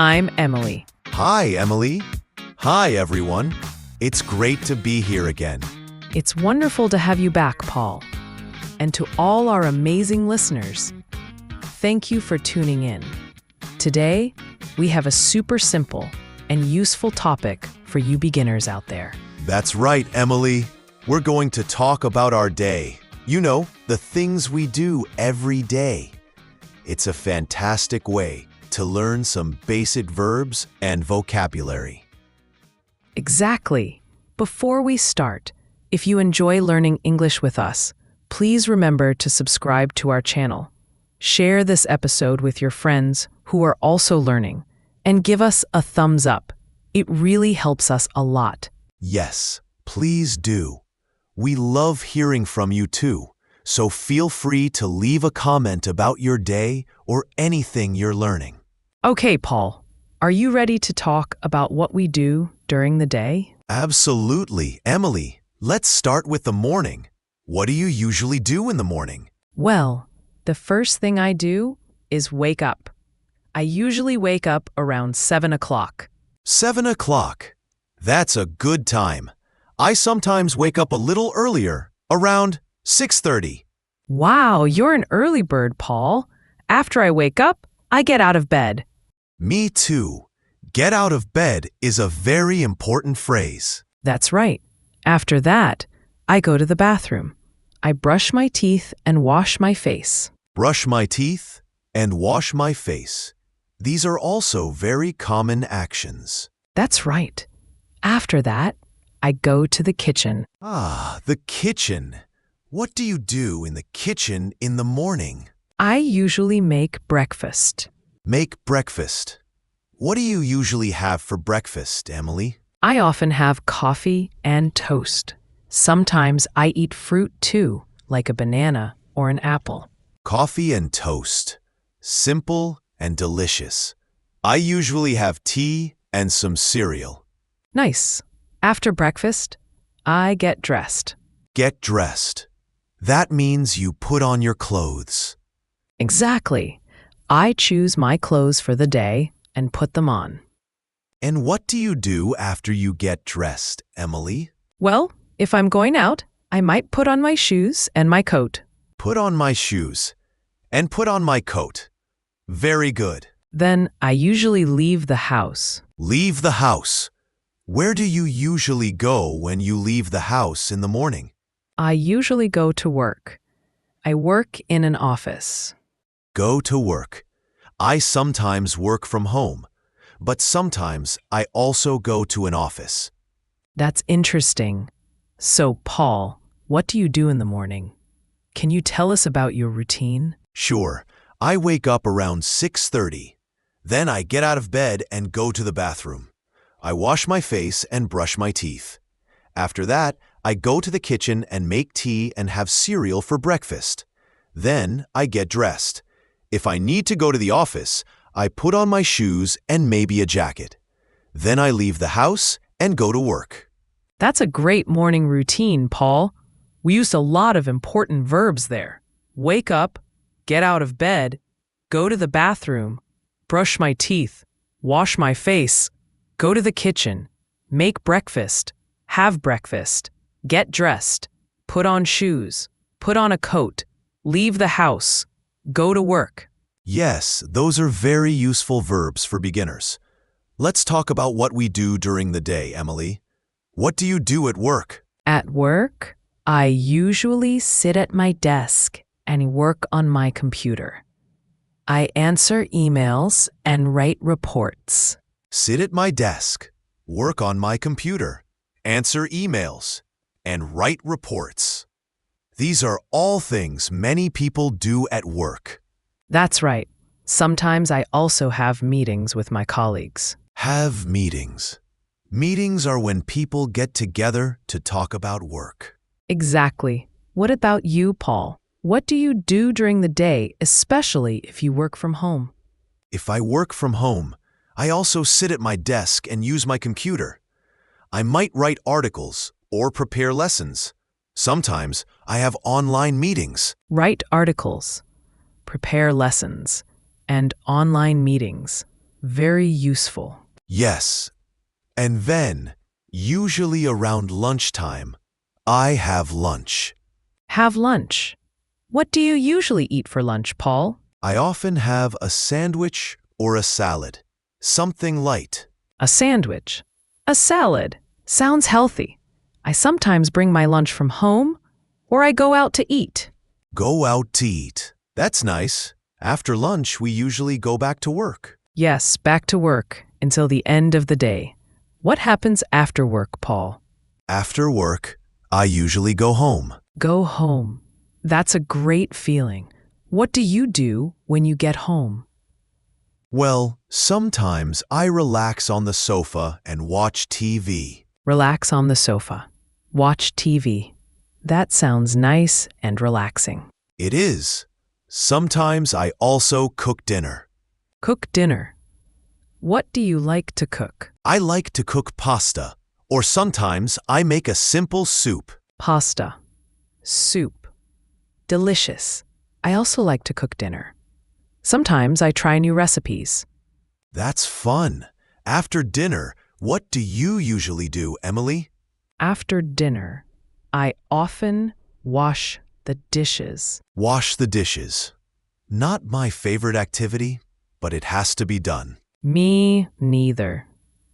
I'm Emily. Hi, Emily. Hi, everyone. It's great to be here again. It's wonderful to have you back, Paul. And to all our amazing listeners, thank you for tuning in. Today, we have a super simple and useful topic for you beginners out there. That's right, Emily. We're going to talk about our day. You know, the things we do every day. It's a fantastic way to learn some basic verbs and vocabulary. Exactly. Before we start, if you enjoy learning English with us, please remember to subscribe to our channel. Share this episode with your friends who are also learning, and give us a thumbs up. It really helps us a lot. Yes, please do. We love hearing from you too, so feel free to leave a comment about your day or anything you're learning. Okay, Paul, are you ready to talk about what we do during the day? Absolutely, Emily. Let's start with the morning. What do you usually do in the morning? Well, the first thing I do is wake up. I usually wake up around 7 o'clock. 7 o'clock. That's a good time. I sometimes wake up a little earlier, around 6:30. Wow, you're an early bird, Paul. After I wake up, I get out of bed. Me too. Get out of bed is a very important phrase. That's right. After that, I go to the bathroom. I brush my teeth and wash my face. Brush my teeth and wash my face. These are also very common actions. That's right. After that, I go to the kitchen. Ah, the kitchen. What do you do in the kitchen in the morning? I usually make breakfast. Make breakfast. What do you usually have for breakfast, Emily? I often have coffee and toast. Sometimes I eat fruit too, like a banana or an apple. Coffee and toast. Simple and delicious. I usually have tea and some cereal. Nice. After breakfast, I get dressed. Get dressed. That means you put on your clothes. Exactly. I choose my clothes for the day and put them on. And what do you do after you get dressed, Emily? Well, if I'm going out, I might put on my shoes and my coat. Put on my shoes and put on my coat. Very good. Then I usually leave the house. Leave the house. Where do you usually go when you leave the house in the morning? I usually go to work. I work in an office. Go to work. I sometimes work from home, but sometimes I also go to an office. That's interesting. So, Paul, what do you do in the morning? Can you tell us about your routine? Sure. I wake up around 6:30. Then I get out of bed and go to the bathroom. I wash my face and brush my teeth. After that, I go to the kitchen and make tea and have cereal for breakfast. Then I get dressed. If I need to go to the office, I put on my shoes and maybe a jacket. Then I leave the house and go to work. That's a great morning routine, Paul. We used a lot of important verbs there. Wake up, get out of bed, go to the bathroom, brush my teeth, wash my face, go to the kitchen, make breakfast, have breakfast, get dressed, put on shoes, put on a coat, leave the house, go to work. Yes, those are very useful verbs for beginners. Let's talk about what we do during the day, Emily. What do you do at work? At work, I usually sit at my desk and work on my computer. I answer emails and write reports. Sit at my desk, work on my computer, answer emails, and write reports. These are all things many people do at work. That's right. Sometimes I also have meetings with my colleagues. Have meetings. Meetings are when people get together to talk about work. Exactly. What about you, Paul? What do you do during the day, especially if you work from home? If I work from home, I also sit at my desk and use my computer. I might write articles or prepare lessons. Sometimes I have online meetings. Write articles, prepare lessons, and online meetings. Very useful. Yes. And then, usually around lunchtime, I have lunch. Have lunch. What do you usually eat for lunch, Paul? I often have a sandwich or a salad. Something light. A sandwich. A salad. Sounds healthy. I sometimes bring my lunch from home, or I go out to eat. Go out to eat. That's nice. After lunch, we usually go back to work. Yes, back to work until the end of the day. What happens after work, Paul? After work, I usually go home. Go home. That's a great feeling. What do you do when you get home? Well, sometimes I relax on the sofa and watch TV. Relax on the sofa. Watch TV. That sounds nice and relaxing. It is. Sometimes I also cook dinner. Cook dinner. What do you like to cook? I like to cook pasta, or sometimes I make a simple soup. Pasta. Soup. Delicious. I also like to cook dinner. Sometimes I try new recipes. That's fun. After dinner, what do you usually do, Emily? After dinner, I often wash the dishes. Wash the dishes. Not my favorite activity, but it has to be done. Me neither.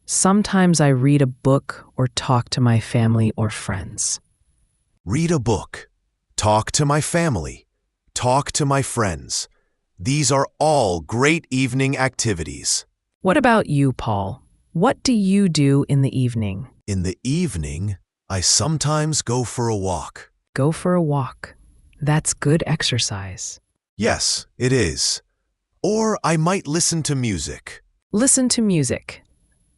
Sometimes I read a book or talk to my family or friends. Read a book. Talk to my family. Talk to my friends. These are all great evening activities. What about you, Paul? What do you do in the evening? In the evening, I sometimes go for a walk. Go for a walk. That's good exercise. Yes, it is. Or I might listen to music. Listen to music.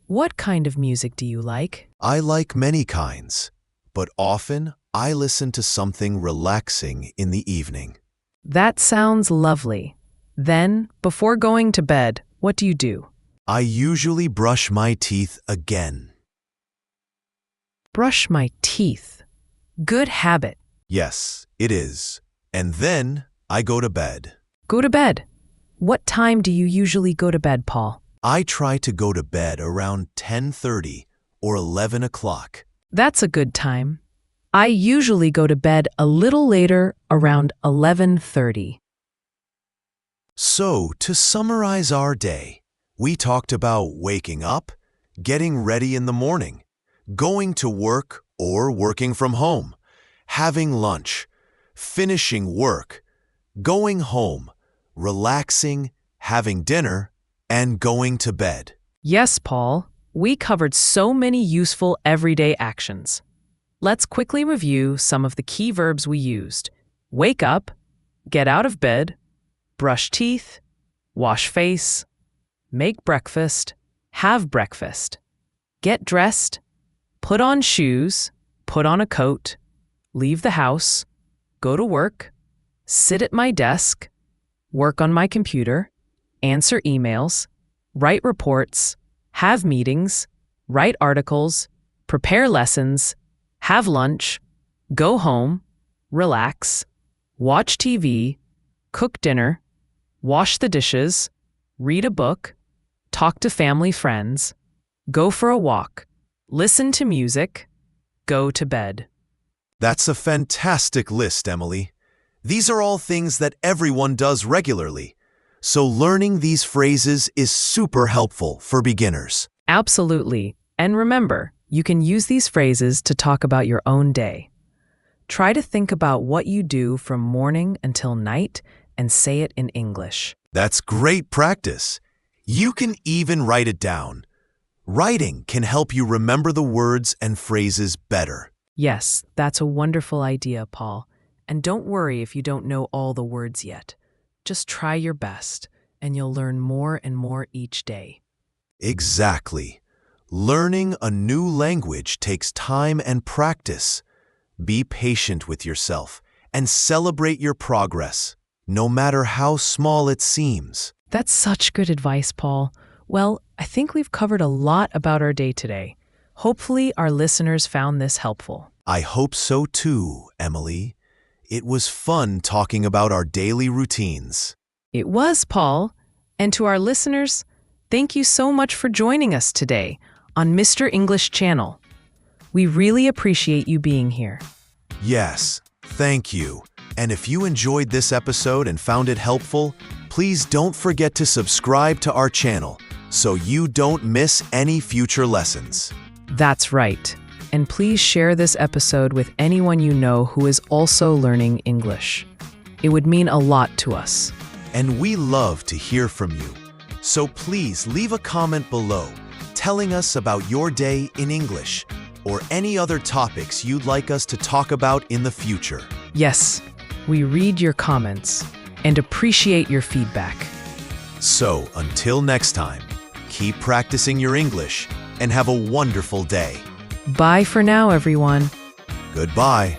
What kind of music do you like? I like many kinds, but often I listen to something relaxing in the evening. That sounds lovely. Then, before going to bed, what do you do? I usually brush my teeth again. Brush my teeth. Good habit. Yes, it is. And then I go to bed. Go to bed. What time do you usually go to bed, Paul? I try to go to bed around 10:30 or 11 o'clock. That's a good time. I usually go to bed a little later, around 11:30. So, to summarize our day, we talked about waking up, getting ready in the morning, going to work or working from home, having lunch, finishing work, going home, relaxing, having dinner, and going to bed. Yes, Paul. We covered so many useful everyday actions. Let's quickly review some of the key verbs we used. Wake up, get out of bed, brush teeth, wash face, make breakfast, have breakfast, get dressed, put on shoes, put on a coat, leave the house, go to work, sit at my desk, work on my computer, answer emails, write reports, have meetings, write articles, prepare lessons, have lunch, go home, relax, watch TV, cook dinner, wash the dishes, read a book, talk to family friends, go for a walk, listen to music, go to bed. That's a fantastic list, Emily. These are all things that everyone does regularly, so learning these phrases is super helpful for beginners. Absolutely. And remember, you can use these phrases to talk about your own day. Try to think about what you do from morning until night and say it in English. That's great practice. You can even write it down. Writing can help you remember the words and phrases better. Yes, that's a wonderful idea, Paul. And don't worry if you don't know all the words yet. Just try your best, and you'll learn more and more each day. Exactly. Learning a new language takes time and practice. Be patient with yourself and celebrate your progress, no matter how small it seems. That's such good advice, Paul. Well, I think we've covered a lot about our day today. Hopefully, our listeners found this helpful. I hope so too, Emily. It was fun talking about our daily routines. It was, Paul. And to our listeners, Thank you so much for joining us today on Mr. English Channel. We really appreciate you being here. Yes, thank you. And if you enjoyed this episode and found it helpful, please don't forget to subscribe to our channel so you don't miss any future lessons. That's right. And please share this episode with anyone you know who is also learning English. It would mean a lot to us. And we love to hear from you. So please leave a comment below telling us about your day in English or any other topics you'd like us to talk about in the future. Yes, we read your comments and appreciate your feedback. So until next time, keep practicing your English and have a wonderful day. Bye for now, everyone. Goodbye.